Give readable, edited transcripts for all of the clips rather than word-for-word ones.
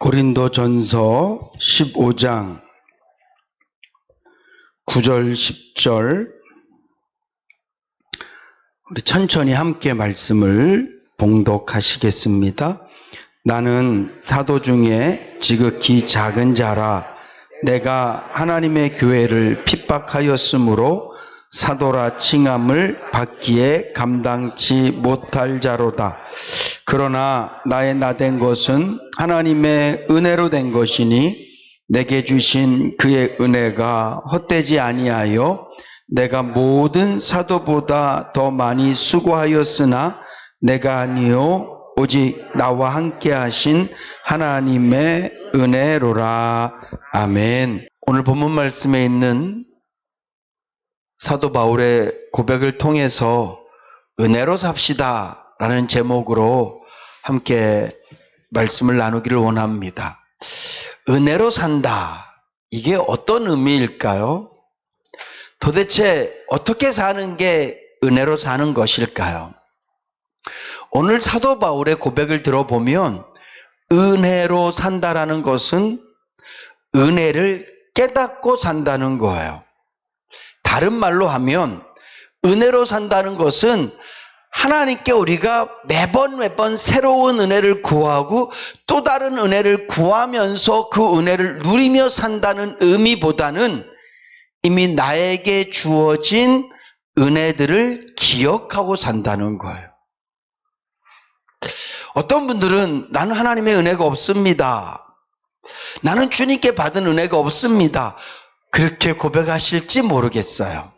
고린도전서 15장 9절 10절 우리 천천히 함께 말씀을 봉독하시겠습니다. 나는 사도 중에 지극히 작은 자라. 내가 하나님의 교회를 핍박하였으므로 사도라 칭함을 받기에 감당치 못할 자로다. 그러나 나의 나된 것은 하나님의 은혜로 된 것이니 내게 주신 그의 은혜가 헛되지 아니하여 내가 모든 사도보다 더 많이 수고하였으나 내가 아니요 오직 나와 함께 하신 하나님의 은혜로라. 아멘. 오늘 본문 말씀에 있는 사도 바울의 고백을 통해서 은혜로 삽시다 라는 제목으로 함께 말씀을 나누기를 원합니다. 은혜로 산다. 이게 어떤 의미일까요? 도대체 어떻게 사는 게 은혜로 사는 것일까요? 오늘 사도 바울의 고백을 들어보면 은혜로 산다라는 것은 은혜를 깨닫고 산다는 거예요. 다른 말로 하면 은혜로 산다는 것은 하나님께 우리가 매번 새로운 은혜를 구하고 또 다른 은혜를 구하면서 그 은혜를 누리며 산다는 의미보다는 이미 나에게 주어진 은혜들을 기억하고 산다는 거예요. 어떤 분들은 나는 하나님의 은혜가 없습니다. 나는 주님께 받은 은혜가 없습니다. 그렇게 고백하실지 모르겠어요.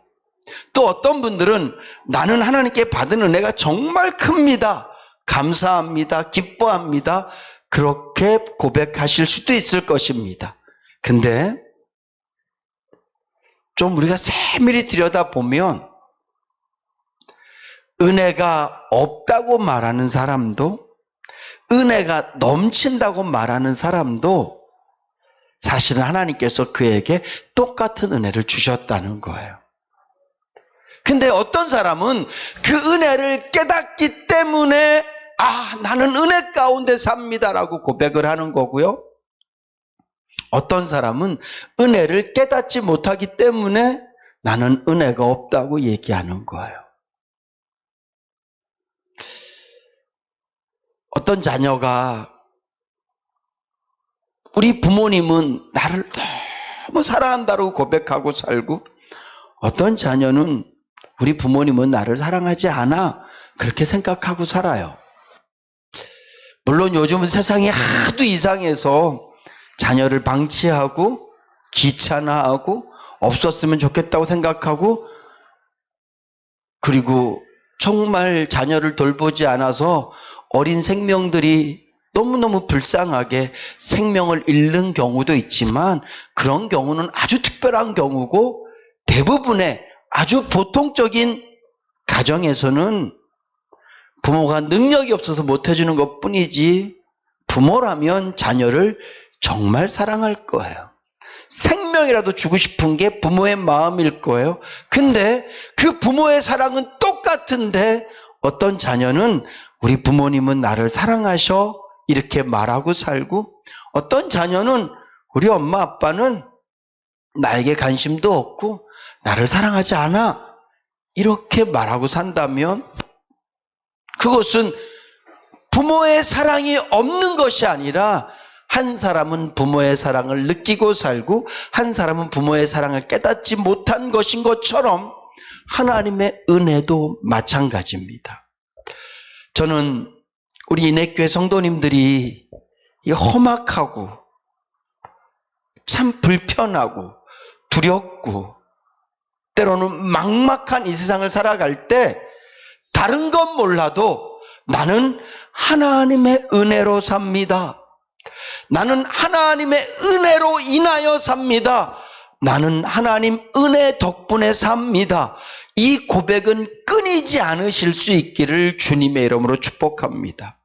또 어떤 분들은 나는 하나님께 받은 은혜가 정말 큽니다. 감사합니다. 기뻐합니다. 그렇게 고백하실 수도 있을 것입니다. 근데 좀 우리가 세밀히 들여다보면 은혜가 없다고 말하는 사람도 은혜가 넘친다고 말하는 사람도 사실은 하나님께서 그에게 똑같은 은혜를 주셨다는 거예요. 근데 어떤 사람은 그 은혜를 깨닫기 때문에 나는 은혜 가운데 삽니다라고 고백을 하는 거고요. 어떤 사람은 은혜를 깨닫지 못하기 때문에 나는 은혜가 없다고 얘기하는 거예요. 어떤 자녀가 우리 부모님은 나를 너무 사랑한다고 고백하고 살고 어떤 자녀는 우리 부모님은 나를 사랑하지 않아 그렇게 생각하고 살아요. 물론 요즘은 세상이 하도 이상해서 자녀를 방치하고 귀찮아하고 없었으면 좋겠다고 생각하고 그리고 정말 자녀를 돌보지 않아서 어린 생명들이 너무너무 불쌍하게 생명을 잃는 경우도 있지만 그런 경우는 아주 특별한 경우고 대부분의 아주 보통적인 가정에서는 부모가 능력이 없어서 못해주는 것 뿐이지 부모라면 자녀를 정말 사랑할 거예요. 생명이라도 주고 싶은 게 부모의 마음일 거예요. 근데 그 부모의 사랑은 똑같은데 어떤 자녀는 우리 부모님은 나를 사랑하셔 이렇게 말하고 살고 어떤 자녀는 우리 엄마 아빠는 나에게 관심도 없고 나를 사랑하지 않아 이렇게 말하고 산다면 그것은 부모의 사랑이 없는 것이 아니라 한 사람은 부모의 사랑을 느끼고 살고 한 사람은 부모의 사랑을 깨닫지 못한 것인 것처럼 하나님의 은혜도 마찬가지입니다. 저는 우리 인해교회 성도님들이 험악하고 참 불편하고 두렵고 때로는 막막한 이 세상을 살아갈 때 다른 건 몰라도 나는 하나님의 은혜로 삽니다. 나는 하나님의 은혜로 인하여 삽니다. 나는 하나님 은혜 덕분에 삽니다. 이 고백은 끊이지 않으실 수 있기를 주님의 이름으로 축복합니다.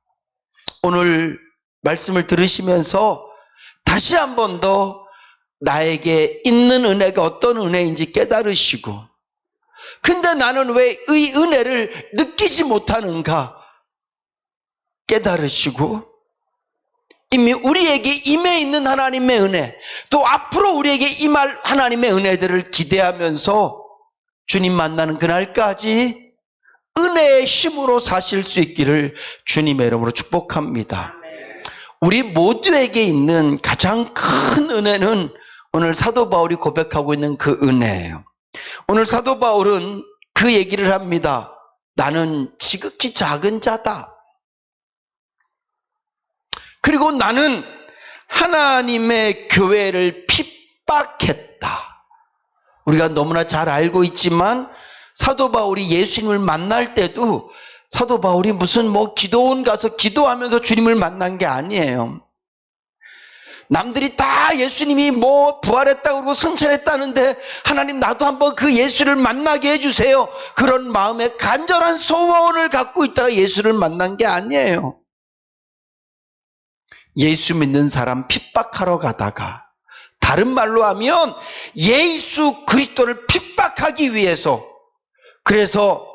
오늘 말씀을 들으시면서 다시 한 번 더 나에게 있는 은혜가 어떤 은혜인지 깨달으시고 근데 나는 왜 이 은혜를 느끼지 못하는가 깨달으시고 이미 우리에게 임해 있는 하나님의 은혜, 또 앞으로 우리에게 임할 하나님의 은혜들을 기대하면서 주님 만나는 그날까지 은혜의 힘으로 사실 수 있기를 주님의 이름으로 축복합니다. 우리 모두에게 있는 가장 큰 은혜는 오늘 사도 바울이 고백하고 있는 그 은혜예요. 오늘 사도 바울은 그 얘기를 합니다. 나는 지극히 작은 자다. 그리고 나는 하나님의 교회를 핍박했다. 우리가 너무나 잘 알고 있지만 사도 바울이 예수님을 만날 때도 사도 바울이 무슨 기도원 가서 기도하면서 주님을 만난 게 아니에요. 남들이 다 예수님이 부활했다고 그러고 승천했다는데 하나님 나도 한번 그 예수를 만나게 해주세요. 그런 마음에 간절한 소원을 갖고 있다가 예수를 만난 게 아니에요. 예수 믿는 사람 핍박하러 가다가, 다른 말로 하면 예수 그리스도를 핍박하기 위해서, 그래서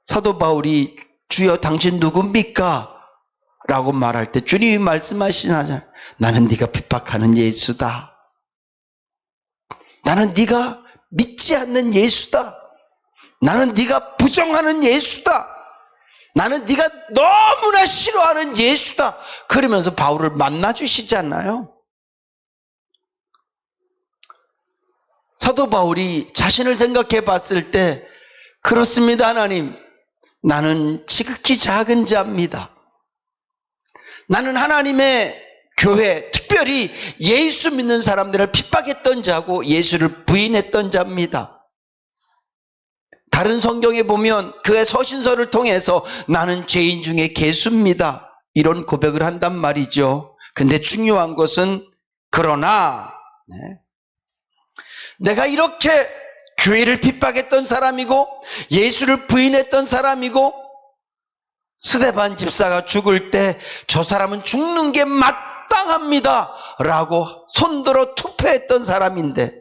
사도 바울이 주여 당신 누굽니까? 라고 말할 때 주님이 말씀하시잖아요. 나는 네가 핍박하는 예수다. 나는 네가 믿지 않는 예수다. 나는 네가 부정하는 예수다. 나는 네가 너무나 싫어하는 예수다. 그러면서 바울을 만나주시잖아요. 사도 바울이 자신을 생각해 봤을 때, 그렇습니다 하나님, 나는 지극히 작은 자입니다. 나는 하나님의 교회, 특별히 예수 믿는 사람들을 핍박했던 자고 예수를 부인했던 자입니다. 다른 성경에 보면 그의 서신서를 통해서 나는 죄인 중에 괴수입니다, 이런 고백을 한단 말이죠. 근데 중요한 것은 그러나 내가 이렇게 교회를 핍박했던 사람이고 예수를 부인했던 사람이고 스데반 집사가 죽을 때 저 사람은 죽는 게 마땅합니다 라고 손들어 투표했던 사람인데,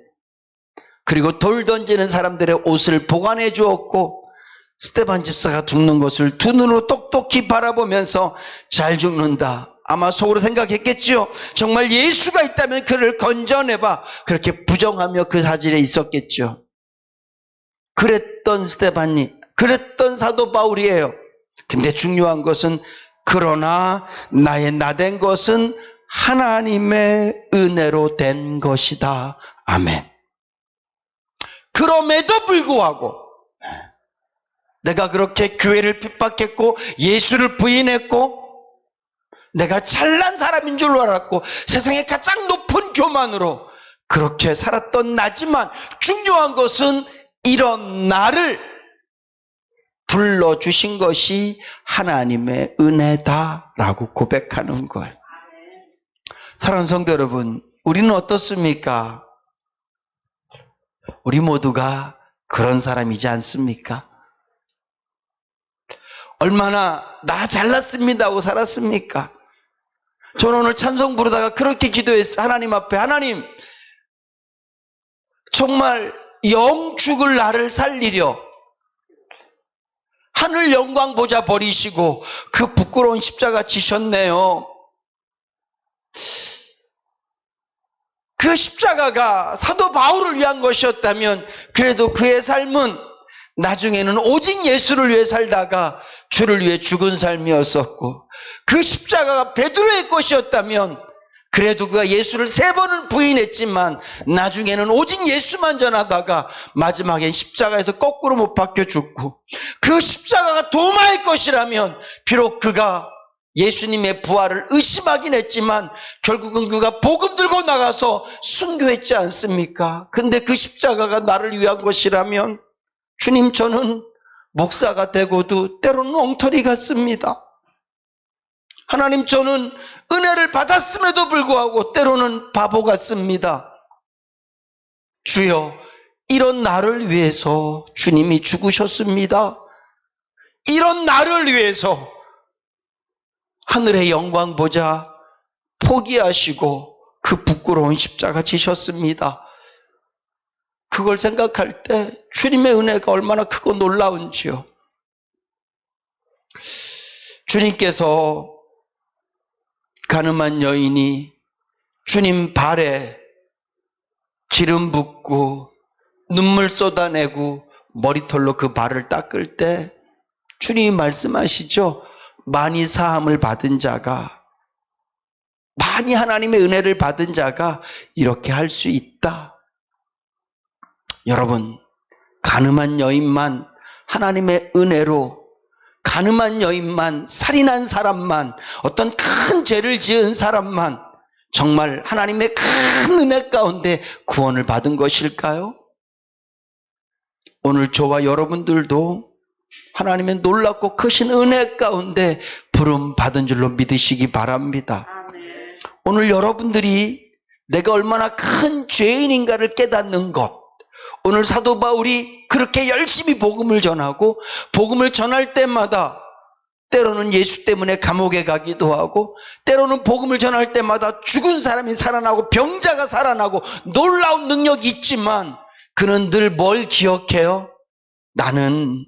그리고 돌 던지는 사람들의 옷을 보관해 주었고 스데반 집사가 죽는 것을 두 눈으로 똑똑히 바라보면서 잘 죽는다, 아마 속으로 생각했겠지요. 정말 예수가 있다면 그를 건져내봐, 그렇게 부정하며 그 사진에 있었겠죠. 그랬던 스데반이, 그랬던 사도 바울이에요. 근데 중요한 것은 그러나 나의 나된 것은 하나님의 은혜로 된 것이다. 아멘. 그럼에도 불구하고 내가 그렇게 교회를 핍박했고 예수를 부인했고 내가 잘난 사람인 줄 알았고 세상에 가장 높은 교만으로 그렇게 살았던 나지만, 중요한 것은 이런 나를 불러주신 것이 하나님의 은혜다라고 고백하는 거예요. 사랑하는 성도 여러분, 우리는 어떻습니까? 우리 모두가 그런 사람이지 않습니까? 얼마나 나 잘났습니다 하고 살았습니까? 저는 오늘 찬송 부르다가 그렇게 기도했어요. 하나님 앞에, 하나님 정말 영 죽을 나를 살리려 하늘 영광 보좌 버리시고 그 부끄러운 십자가 지셨네요. 그 십자가가 사도 바울을 위한 것이었다면 그래도 그의 삶은 나중에는 오직 예수를 위해 살다가 주를 위해 죽은 삶이었었고, 그 십자가가 베드로의 것이었다면 그래도 그가 예수를 3번은 부인했지만 나중에는 오직 예수만 전하다가 마지막엔 십자가에서 거꾸로 못 박혀 죽고, 그 십자가가 도마의 것이라면 비록 그가 예수님의 부활을 의심하긴 했지만 결국은 그가 복음 들고 나가서 순교했지 않습니까? 근데 그 십자가가 나를 위한 것이라면 주님, 저는 목사가 되고도 때로는 엉터리 같습니다. 하나님, 저는 은혜를 받았음에도 불구하고 때로는 바보 같습니다. 주여, 이런 나를 위해서 주님이 죽으셨습니다. 이런 나를 위해서 하늘의 영광 보자 포기하시고 그 부끄러운 십자가 지셨습니다. 그걸 생각할 때 주님의 은혜가 얼마나 크고 놀라운지요. 주님께서 가늠한 여인이 주님 발에 기름 붓고 눈물 쏟아내고 머리털로 그 발을 닦을 때 주님이 말씀하시죠. 많이 사함을 받은 자가, 많이 하나님의 은혜를 받은 자가 이렇게 할 수 있다. 여러분, 가늠한 여인만 하나님의 은혜로, 가늠한 여인만, 살인한 사람만, 어떤 큰 죄를 지은 사람만 정말 하나님의 큰 은혜 가운데 구원을 받은 것일까요? 오늘 저와 여러분들도 하나님의 놀랍고 크신 은혜 가운데 부름 받은 줄로 믿으시기 바랍니다. 오늘 여러분들이 내가 얼마나 큰 죄인인가를 깨닫는 것, 오늘 사도 바울이 그렇게 열심히 복음을 전하고 복음을 전할 때마다 때로는 예수 때문에 감옥에 가기도 하고 때로는 복음을 전할 때마다 죽은 사람이 살아나고 병자가 살아나고 놀라운 능력이 있지만 그는 늘 뭘 기억해요? 나는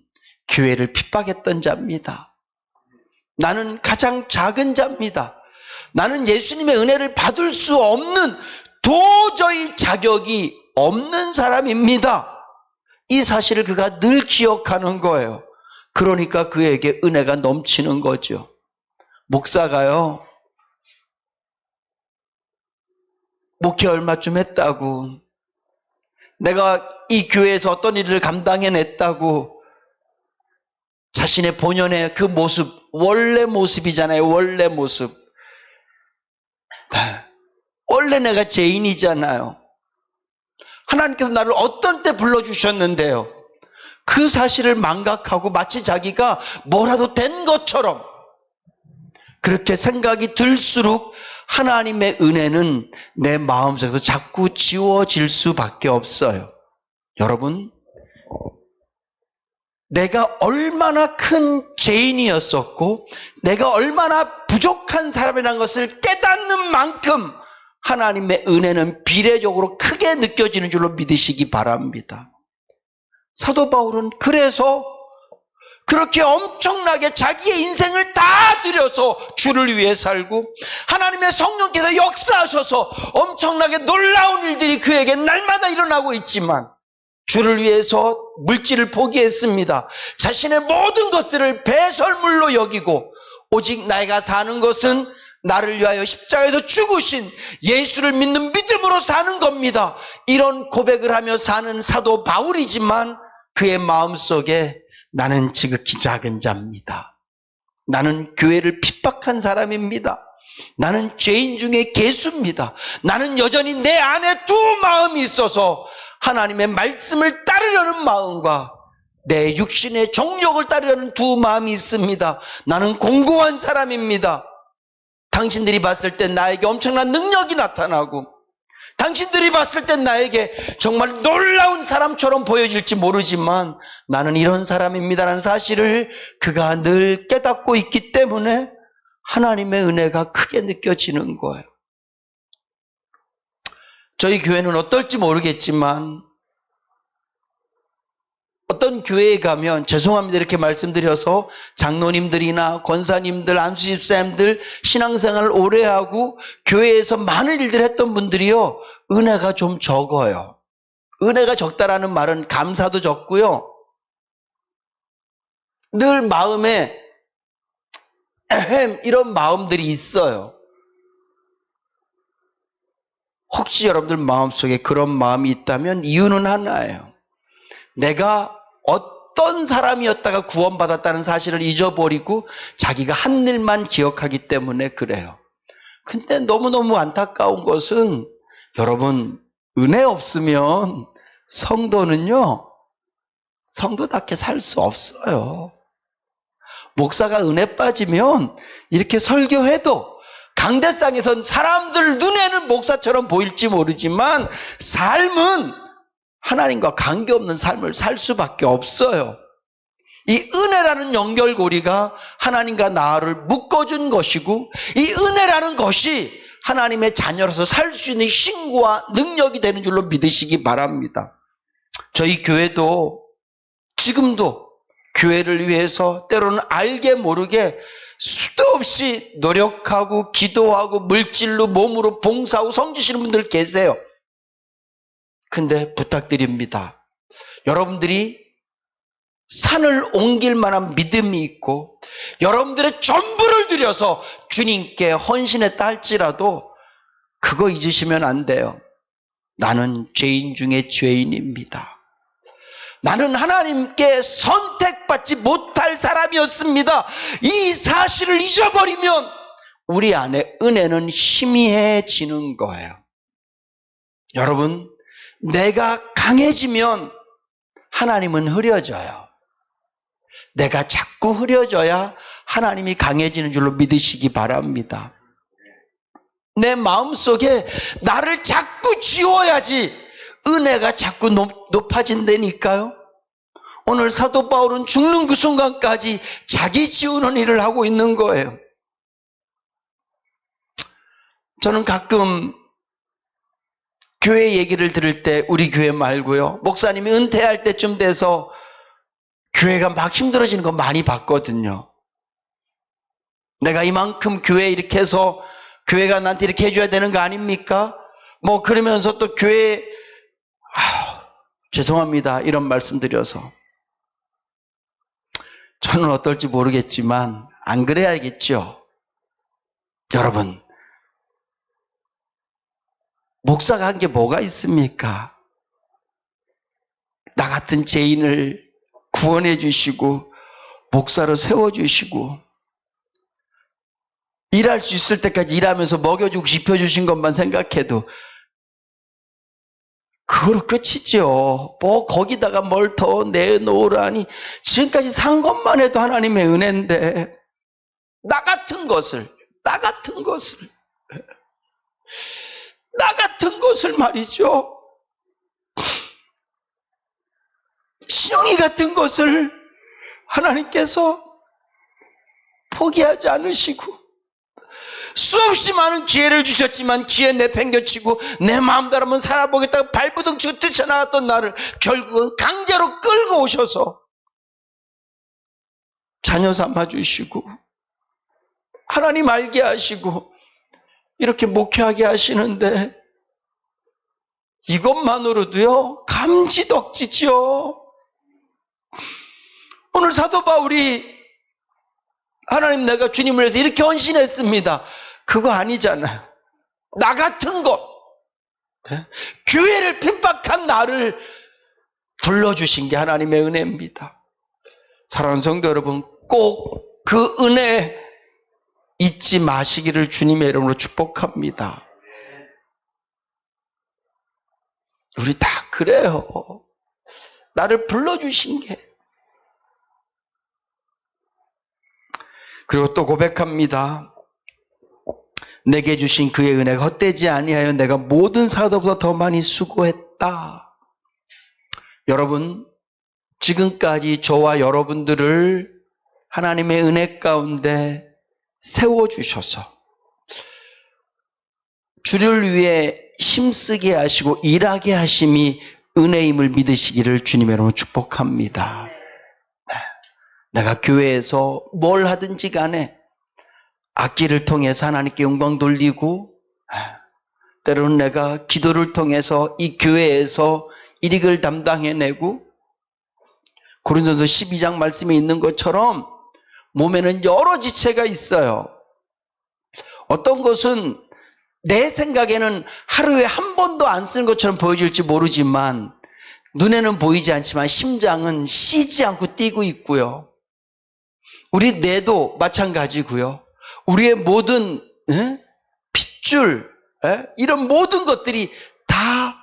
교회를 핍박했던 자입니다. 나는 가장 작은 자입니다. 나는 예수님의 은혜를 받을 수 없는, 도저히 자격이 없는 사람입니다. 이 사실을 그가 늘 기억하는 거예요. 그러니까 그에게 은혜가 넘치는 거죠. 목사가요, 목회 얼마쯤 했다고, 내가 이 교회에서 어떤 일을 감당해냈다고 자신의 본연의 그 모습, 원래 모습이잖아요. 원래 모습. 원래 내가 죄인이잖아요. 하나님께서 나를 어떤 때 불러주셨는데요. 그 사실을 망각하고 마치 자기가 뭐라도 된 것처럼 그렇게 생각이 들수록 하나님의 은혜는 내 마음속에서 자꾸 지워질 수밖에 없어요. 여러분, 내가 얼마나 큰 죄인이었었고 내가 얼마나 부족한 사람이라는 것을 깨닫는 만큼 하나님의 은혜는 비례적으로 크게 느껴지는 줄로 믿으시기 바랍니다. 사도 바울은 그래서 그렇게 엄청나게 자기의 인생을 다 들여서 주를 위해 살고 하나님의 성령께서 역사하셔서 엄청나게 놀라운 일들이 그에게 날마다 일어나고 있지만 주를 위해서 물질을 포기했습니다. 자신의 모든 것들을 배설물로 여기고 오직 내가 사는 것은 나를 위하여 십자가에서 죽으신 예수를 믿는 믿음으로 사는 겁니다. 이런 고백을 하며 사는 사도 바울이지만 그의 마음속에 나는 지극히 작은 자입니다. 나는 교회를 핍박한 사람입니다. 나는 죄인 중에 괴수입니다. 나는 여전히 내 안에 두 마음이 있어서 하나님의 말씀을 따르려는 마음과 내 육신의 정욕을 따르려는 두 마음이 있습니다. 나는 공고한 사람입니다. 당신들이 봤을 때 나에게 엄청난 능력이 나타나고 당신들이 봤을 때 나에게 정말 놀라운 사람처럼 보여질지 모르지만 나는 이런 사람입니다라는 사실을 그가 늘 깨닫고 있기 때문에 하나님의 은혜가 크게 느껴지는 거예요. 저희 교회는 어떨지 모르겠지만 어떤 교회에 가면, 죄송합니다 이렇게 말씀드려서, 장로님들이나 권사님들, 안수집사님들 신앙생활을 오래 하고 교회에서 많은 일들을 했던 분들이요, 은혜가 좀 적어요. 은혜가 적다라는 말은 감사도 적고요, 늘 마음에 이런 마음들이 있어요. 혹시 여러분들 마음속에 그런 마음이 있다면 이유는 하나예요. 내가 어떤 사람이었다가 구원받았다는 사실을 잊어버리고 자기가 한 일만 기억하기 때문에 그래요. 근데 너무너무 안타까운 것은 여러분, 은혜 없으면 성도는요, 성도답게 살 수 없어요. 목사가 은혜 빠지면 이렇게 설교해도 강대상에선 사람들 눈에는 목사처럼 보일지 모르지만 삶은 하나님과 관계없는 삶을 살 수밖에 없어요. 이 은혜라는 연결고리가 하나님과 나를 묶어준 것이고 이 은혜라는 것이 하나님의 자녀로서 살 수 있는 신고와 능력이 되는 줄로 믿으시기 바랍니다. 저희 교회도 지금도 교회를 위해서 때로는 알게 모르게 수도 없이 노력하고 기도하고 물질로 몸으로 봉사하고 섬기시는 분들 계세요. 근데 부탁드립니다. 여러분들이 산을 옮길 만한 믿음이 있고 여러분들의 전부를 들여서 주님께 헌신했다 할지라도 그거 잊으시면 안 돼요. 나는 죄인 중에 죄인입니다. 나는 하나님께 선택받지 못할 사람이었습니다. 이 사실을 잊어버리면 우리 안에 은혜는 희미해지는 거예요. 여러분, 내가 강해지면 하나님은 흐려져요. 내가 자꾸 흐려져야 하나님이 강해지는 줄로 믿으시기 바랍니다. 내 마음속에 나를 자꾸 지워야지 은혜가 자꾸 높아진다니까요. 오늘 사도 바울은 죽는 그 순간까지 자기 지우는 일을 하고 있는 거예요. 저는 가끔 교회 얘기를 들을 때 우리 교회 말고요, 목사님이 은퇴할 때쯤 돼서 교회가 막 힘들어지는 거 많이 봤거든요. 내가 이만큼 교회 이렇게 해서 교회가 나한테 이렇게 해줘야 되는 거 아닙니까? 뭐 그러면서 또 교회 죄송합니다 이런 말씀 드려서 저는 어떨지 모르겠지만 안 그래야겠죠. 여러분, 목사가 한 게 뭐가 있습니까? 나 같은 죄인을 구원해 주시고 목사로 세워주시고 일할 수 있을 때까지 일하면서 먹여주고 입혀주신 것만 생각해도 그거로 끝이죠. 뭐 거기다가 뭘 더 내놓으라니, 지금까지 산 것만 해도 하나님의 은혜인데 나 같은 것을 말이죠, 신용이 같은 것을 하나님께서 포기하지 않으시고 수없이 많은 기회를 주셨지만 기회 내팽겨치고 내 마음대로 한번 살아보겠다고 발부둥 치고 뛰쳐나갔던 나를 결국은 강제로 끌고 오셔서 자녀 삼아주시고 하나님 알게 하시고 이렇게 목회하게 하시는데 이것만으로도요 감지덕지죠. 오늘 사도 바울이 하나님, 내가 주님을 위해서 이렇게 헌신했습니다, 그거 아니잖아요. 나 같은 것, 교회를 핍박한 나를 불러주신 게 하나님의 은혜입니다. 사랑하는 성도 여러분, 꼭 그 은혜 잊지 마시기를 주님의 이름으로 축복합니다. 우리 다 그래요. 나를 불러주신 게. 그리고 또 고백합니다. 내게 주신 그의 은혜가 헛되지 아니하여 내가 모든 사도보다 더 많이 수고했다. 여러분, 지금까지 저와 여러분들을 하나님의 은혜 가운데 세워주셔서 주를 위해 힘쓰게 하시고 일하게 하심이 은혜임을 믿으시기를 주님의 이름으로 축복합니다. 내가 교회에서 뭘 하든지 간에 악기를 통해서 하나님께 영광 돌리고, 때로는 내가 기도를 통해서 이 교회에서 일익을 담당해내고, 고린도서 12장 말씀에 있는 것처럼 몸에는 여러 지체가 있어요. 어떤 것은 내 생각에는 하루에 한 번도 안 쓰는 것처럼 보여질지 모르지만 눈에는 보이지 않지만 심장은 쉬지 않고 뛰고 있고요. 우리 뇌도 마찬가지고요. 우리의 모든 핏줄, 이런 모든 것들이 다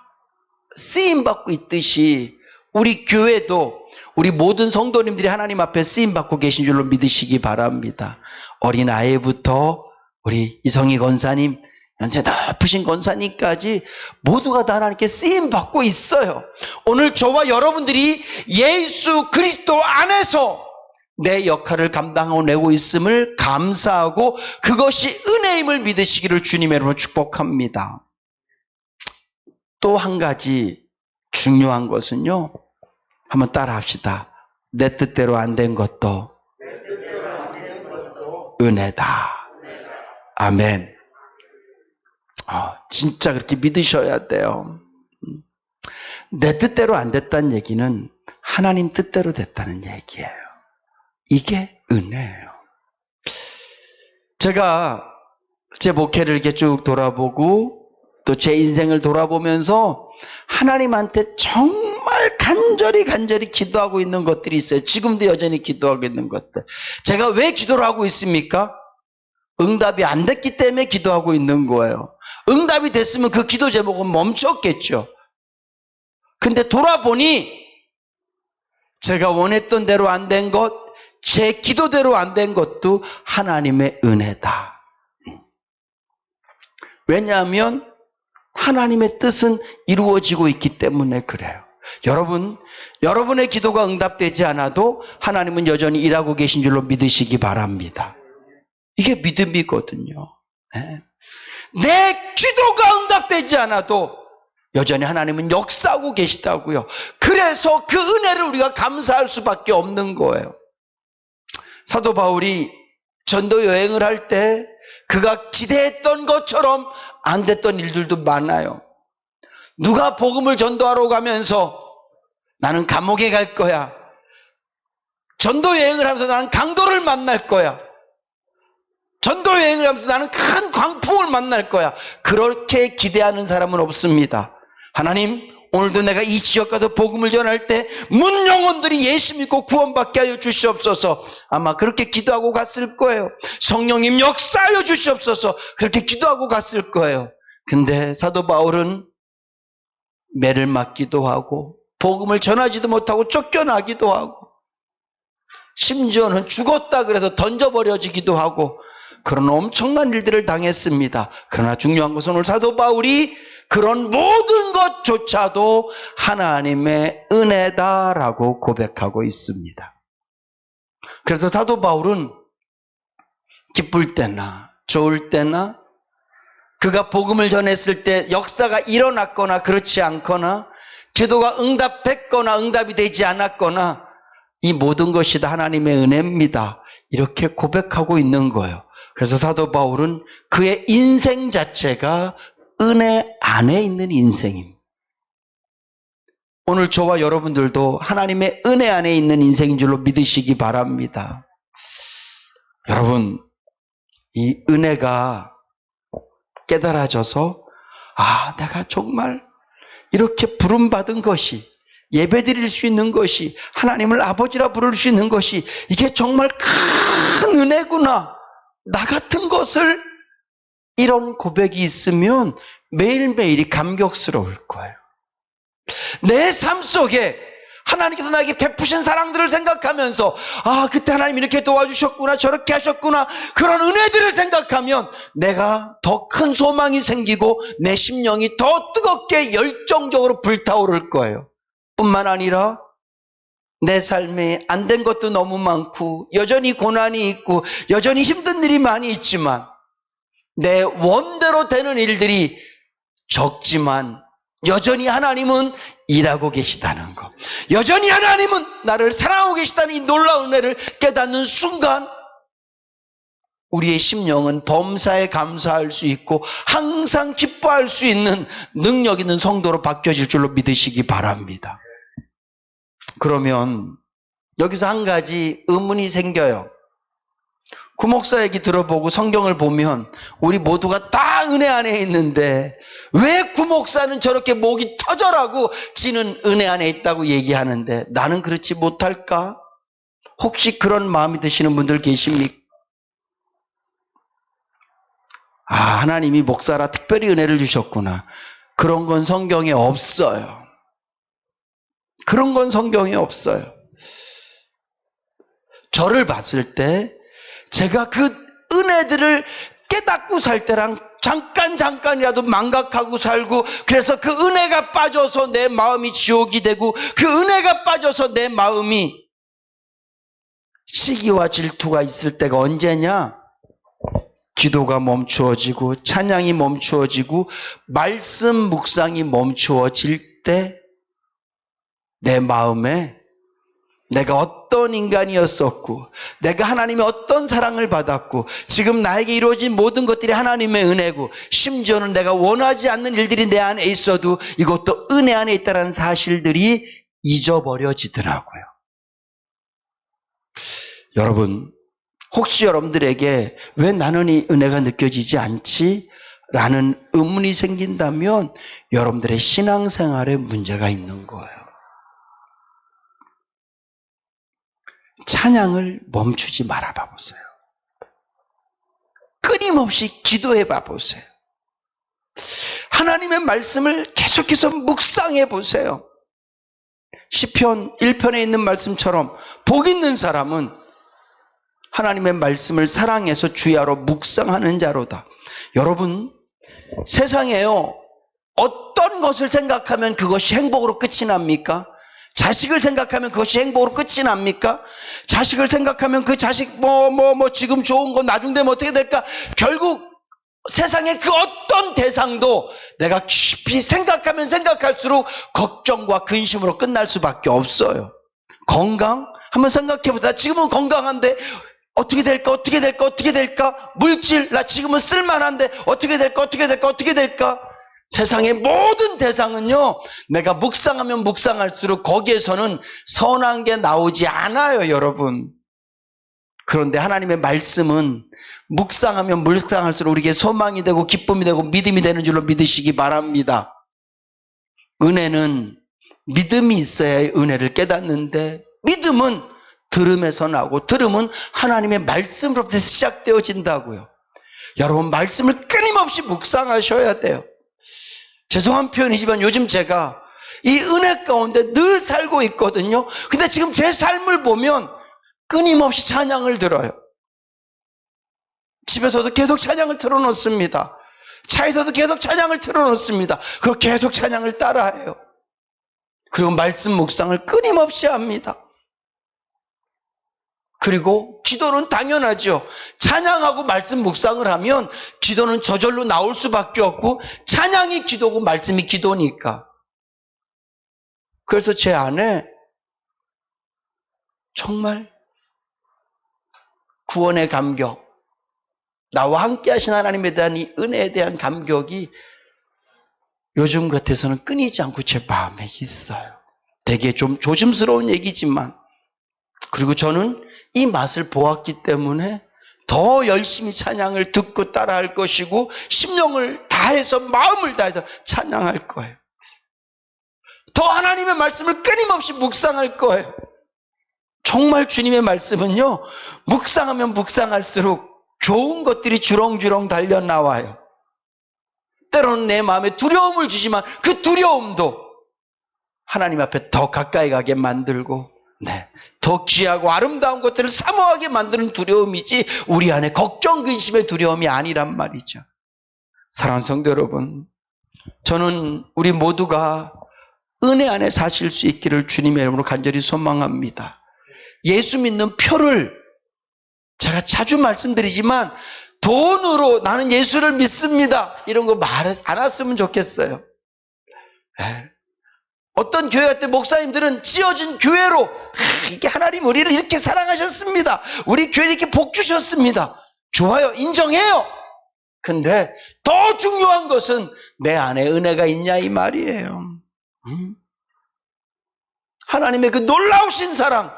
쓰임받고 있듯이 우리 교회도 우리 모든 성도님들이 하나님 앞에 쓰임받고 계신 줄로 믿으시기 바랍니다. 어린아이부터 우리 이성희 권사님, 연세 높으신 권사님까지 모두가 다 하나님께 쓰임받고 있어요. 오늘 저와 여러분들이 예수 그리스도 안에서 내 역할을 감당하고 내고 있음을 감사하고 그것이 은혜임을 믿으시기를 주님의 이름으로 축복합니다. 또 한 가지 중요한 것은요, 한번 따라 합시다. 내 뜻대로 안 된 것도 은혜다. 아멘. 진짜 그렇게 믿으셔야 돼요. 내 뜻대로 안 됐다는 얘기는 하나님 뜻대로 됐다는 얘기예요. 이게 은혜예요. 제가 제 목회를 이렇게 쭉 돌아보고 또 제 인생을 돌아보면서 하나님한테 정말 간절히 기도하고 있는 것들이 있어요. 지금도 여전히 기도하고 있는 것들. 제가 왜 기도를 하고 있습니까? 응답이 안 됐기 때문에 기도하고 있는 거예요. 응답이 됐으면 그 기도 제목은 멈췄겠죠. 근데 돌아보니 제가 원했던 대로 안 된 것, 제 기도대로 안 된 것도 하나님의 은혜다. 왜냐하면 하나님의 뜻은 이루어지고 있기 때문에 그래요. 여러분의 기도가 응답되지 않아도 하나님은 여전히 일하고 계신 줄로 믿으시기 바랍니다. 이게 믿음이거든요. 내 기도가 응답되지 않아도 여전히 하나님은 역사하고 계시다고요. 그래서 그 은혜를 우리가 감사할 수밖에 없는 거예요. 사도 바울이 전도 여행을 할 때 그가 기대했던 것처럼 안 됐던 일들도 많아요. 누가 복음을 전도하러 가면서 나는 감옥에 갈 거야. 전도 여행을 하면서 나는 강도를 만날 거야. 전도 여행을 하면서 나는 큰 광풍을 만날 거야. 그렇게 기대하는 사람은 없습니다. 하나님, 오늘도 내가 이 지역 가서 복음을 전할 때 문 영혼들이 예수 믿고 구원받게 하여 주시옵소서. 아마 그렇게 기도하고 갔을 거예요. 성령님 역사하여 주시옵소서. 그렇게 기도하고 갔을 거예요. 근데 사도 바울은 매를 맞기도 하고 복음을 전하지도 못하고 쫓겨나기도 하고 심지어는 죽었다 그래서 던져버려지기도 하고 그런 엄청난 일들을 당했습니다. 그러나 중요한 것은 오늘 사도 바울이 그런 모든 것조차도 하나님의 은혜다라고 고백하고 있습니다. 그래서 사도 바울은 기쁠 때나 좋을 때나 그가 복음을 전했을 때 역사가 일어났거나 그렇지 않거나 기도가 응답됐거나 응답이 되지 않았거나 이 모든 것이 다 하나님의 은혜입니다. 이렇게 고백하고 있는 거예요. 그래서 사도 바울은 그의 인생 자체가 은혜 안에 있는 인생입니다. 오늘 저와 여러분들도 하나님의 은혜 안에 있는 인생인 줄로 믿으시기 바랍니다. 여러분, 이 은혜가 깨달아져서 내가 정말 이렇게 부름받은 것이 예배드릴 수 있는 것이 하나님을 아버지라 부를 수 있는 것이 이게 정말 큰 은혜구나. 나 같은 것을 이런 고백이 있으면 매일매일이 감격스러울 거예요. 내 삶 속에 하나님께서 나에게 베푸신 사랑들을 생각하면서 그때 하나님 이렇게 도와주셨구나 저렇게 하셨구나 그런 은혜들을 생각하면 내가 더 큰 소망이 생기고 내 심령이 더 뜨겁게 열정적으로 불타오를 거예요. 뿐만 아니라 내 삶에 안 된 것도 너무 많고 여전히 고난이 있고 여전히 힘든 일이 많이 있지만 내 원대로 되는 일들이 적지만 여전히 하나님은 일하고 계시다는 것, 여전히 하나님은 나를 사랑하고 계시다는 이 놀라운 은혜를 깨닫는 순간 우리의 심령은 범사에 감사할 수 있고 항상 기뻐할 수 있는 능력 있는 성도로 바뀌어질 줄로 믿으시기 바랍니다. 그러면 여기서 한 가지 의문이 생겨요. 구목사 얘기 들어보고 성경을 보면 우리 모두가 다 은혜 안에 있는데 왜 구목사는 저렇게 목이 터져라고 지는 은혜 안에 있다고 얘기하는데 나는 그렇지 못할까? 혹시 그런 마음이 드시는 분들 계십니까? 하나님이 목사라 특별히 은혜를 주셨구나. 그런 건 성경에 없어요. 그런 건 성경에 없어요. 저를 봤을 때 제가 그 은혜들을 깨닫고 살 때랑 잠깐이라도 망각하고 살고 그래서 그 은혜가 빠져서 내 마음이 지옥이 되고 그 은혜가 빠져서 내 마음이 시기와 질투가 있을 때가 언제냐? 기도가 멈추어지고 찬양이 멈추어지고 말씀 묵상이 멈추어질 때 내 마음에 내가 어떤 인간이었었고, 내가 하나님의 어떤 사랑을 받았고, 지금 나에게 이루어진 모든 것들이 하나님의 은혜고, 심지어는 내가 원하지 않는 일들이 내 안에 있어도 이것도 은혜 안에 있다는 사실들이 잊어버려지더라고요. 여러분, 혹시 여러분들에게 왜 나는 이 은혜가 느껴지지 않지? 라는 의문이 생긴다면 여러분들의 신앙생활에 문제가 있는 거예요. 찬양을 멈추지 말아 봐보세요. 끊임없이 기도해 봐보세요. 하나님의 말씀을 계속해서 묵상해 보세요. 시편 1편에 있는 말씀처럼 복 있는 사람은 하나님의 말씀을 사랑해서 주야로 묵상하는 자로다. 여러분, 세상에요, 어떤 것을 생각하면 그것이 행복으로 끝이 납니까? 자식을 생각하면 그것이 행복으로 끝이 납니까? 자식을 생각하면 그 자식 지금 좋은 거 나중 되면 어떻게 될까? 결국 세상의 그 어떤 대상도 내가 깊이 생각하면 생각할수록 걱정과 근심으로 끝날 수밖에 없어요. 건강? 한번 생각해보자. 지금은 건강한데 어떻게 될까? 어떻게 될까? 어떻게 될까? 물질, 나 지금은 쓸만한데 어떻게 될까? 어떻게 될까? 어떻게 될까? 세상의 모든 대상은요, 내가 묵상하면 묵상할수록 거기에서는 선한 게 나오지 않아요, 여러분. 그런데 하나님의 말씀은 묵상하면 묵상할수록 우리에게 소망이 되고 기쁨이 되고 믿음이 되는 줄로 믿으시기 바랍니다. 은혜는 믿음이 있어야 은혜를 깨닫는데, 믿음은 들음에서 나고 들음은 하나님의 말씀으로부터 시작되어진다고요. 여러분, 말씀을 끊임없이 묵상하셔야 돼요. 죄송한 표현이지만 요즘 제가 이 은혜 가운데 늘 살고 있거든요. 근데 지금 제 삶을 보면 끊임없이 찬양을 들어요. 집에서도 계속 찬양을 틀어놓습니다. 차에서도 계속 찬양을 틀어놓습니다. 그리고 계속 찬양을 따라해요. 그리고 말씀 묵상을 끊임없이 합니다. 그리고 기도는 당연하죠. 찬양하고 말씀 묵상을 하면 기도는 저절로 나올 수밖에 없고, 찬양이 기도고 말씀이 기도니까. 그래서 제 안에 정말 구원의 감격, 나와 함께 하신 하나님에 대한 이 은혜에 대한 감격이 요즘 같아서는 끊이지 않고 제 마음에 있어요. 되게 좀 조심스러운 얘기지만, 그리고 저는 이 맛을 보았기 때문에 더 열심히 찬양을 듣고 따라할 것이고, 심령을 다해서 마음을 다해서 찬양할 거예요. 더 하나님의 말씀을 끊임없이 묵상할 거예요. 정말 주님의 말씀은요, 묵상하면 묵상할수록 좋은 것들이 주렁주렁 달려 나와요. 때로는 내 마음에 두려움을 주지만 그 두려움도 하나님 앞에 더 가까이 가게 만들고, 더 귀하고 아름다운 것들을 사모하게 만드는 두려움이지 우리 안에 걱정, 근심의 두려움이 아니란 말이죠. 사랑하는 성도 여러분, 저는 우리 모두가 은혜 안에 사실 수 있기를 주님의 이름으로 간절히 소망합니다. 예수 믿는 표를 제가 자주 말씀드리지만, 돈으로 나는 예수를 믿습니다 이런 거 말 안 했으면 좋겠어요. 어떤 교회 같은 목사님들은 지어진 교회로 이게 하나님 우리를 이렇게 사랑하셨습니다, 우리 교회를 이렇게 복 주셨습니다. 좋아요, 인정해요. 근데 더 중요한 것은 내 안에 은혜가 있냐 이 말이에요. 하나님의 그 놀라우신 사랑,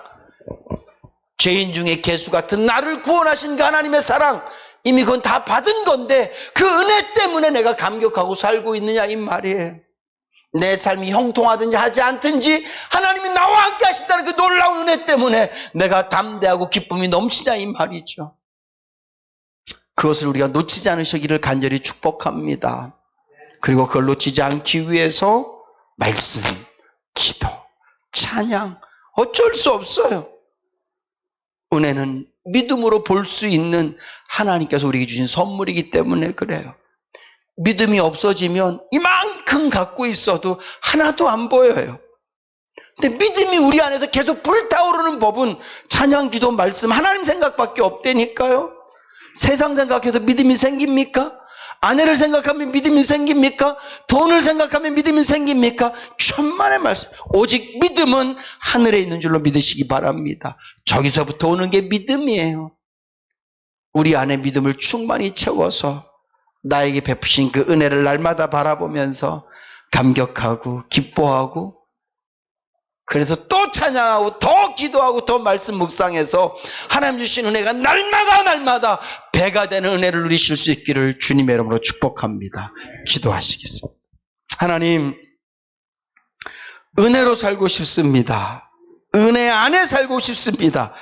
죄인 중에 개수 같은 나를 구원하신 그 하나님의 사랑, 이미 그건 다 받은 건데 그 은혜 때문에 내가 감격하고 살고 있느냐 이 말이에요. 내 삶이 형통하든지 하지 않든지 하나님이 나와 함께 하신다는 그 놀라운 은혜 때문에 내가 담대하고 기쁨이 넘치냐 이 말이죠. 그것을 우리가 놓치지 않으시기를 간절히 축복합니다. 그리고 그걸 놓치지 않기 위해서 말씀, 기도, 찬양, 어쩔 수 없어요. 은혜는 믿음으로 볼 수 있는 하나님께서 우리에게 주신 선물이기 때문에 그래요. 믿음이 없어지면 이만큼 갖고 있어도 하나도 안 보여요. 근데 믿음이 우리 안에서 계속 불타오르는 법은 찬양, 기도, 말씀, 하나님 생각밖에 없다니까요. 세상 생각해서 믿음이 생깁니까? 아내를 생각하면 믿음이 생깁니까? 돈을 생각하면 믿음이 생깁니까? 천만의 말씀. 오직 믿음은 하늘에 있는 줄로 믿으시기 바랍니다. 저기서부터 오는 게 믿음이에요. 우리 안에 믿음을 충만히 채워서 나에게 베푸신 그 은혜를 날마다 바라보면서 감격하고 기뻐하고, 그래서 또 찬양하고 더 기도하고 더 말씀 묵상해서 하나님 주신 은혜가 날마다 배가 되는 은혜를 누리실 수 있기를 주님의 이름으로 축복합니다. 기도하시겠습니다. 하나님, 은혜로 살고 싶습니다. 은혜 안에 살고 싶습니다.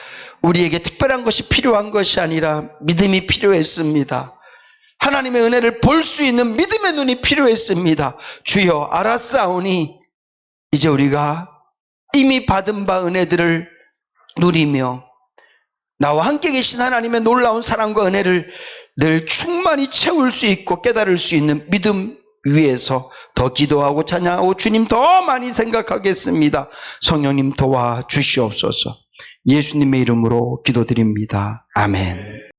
우리에게 특별한 것이 필요한 것이 아니라 믿음이 필요했습니다. 하나님의 은혜를 볼 수 있는 믿음의 눈이 필요했습니다. 주여, 알았사오니 이제 우리가 이미 받은 바 은혜들을 누리며 나와 함께 계신 하나님의 놀라운 사랑과 은혜를 늘 충만히 채울 수 있고 깨달을 수 있는 믿음 위에서 더 기도하고 찬양하고 주님 더 많이 생각하겠습니다. 성령님 도와주시옵소서. 예수님의 이름으로 기도드립니다. 아멘.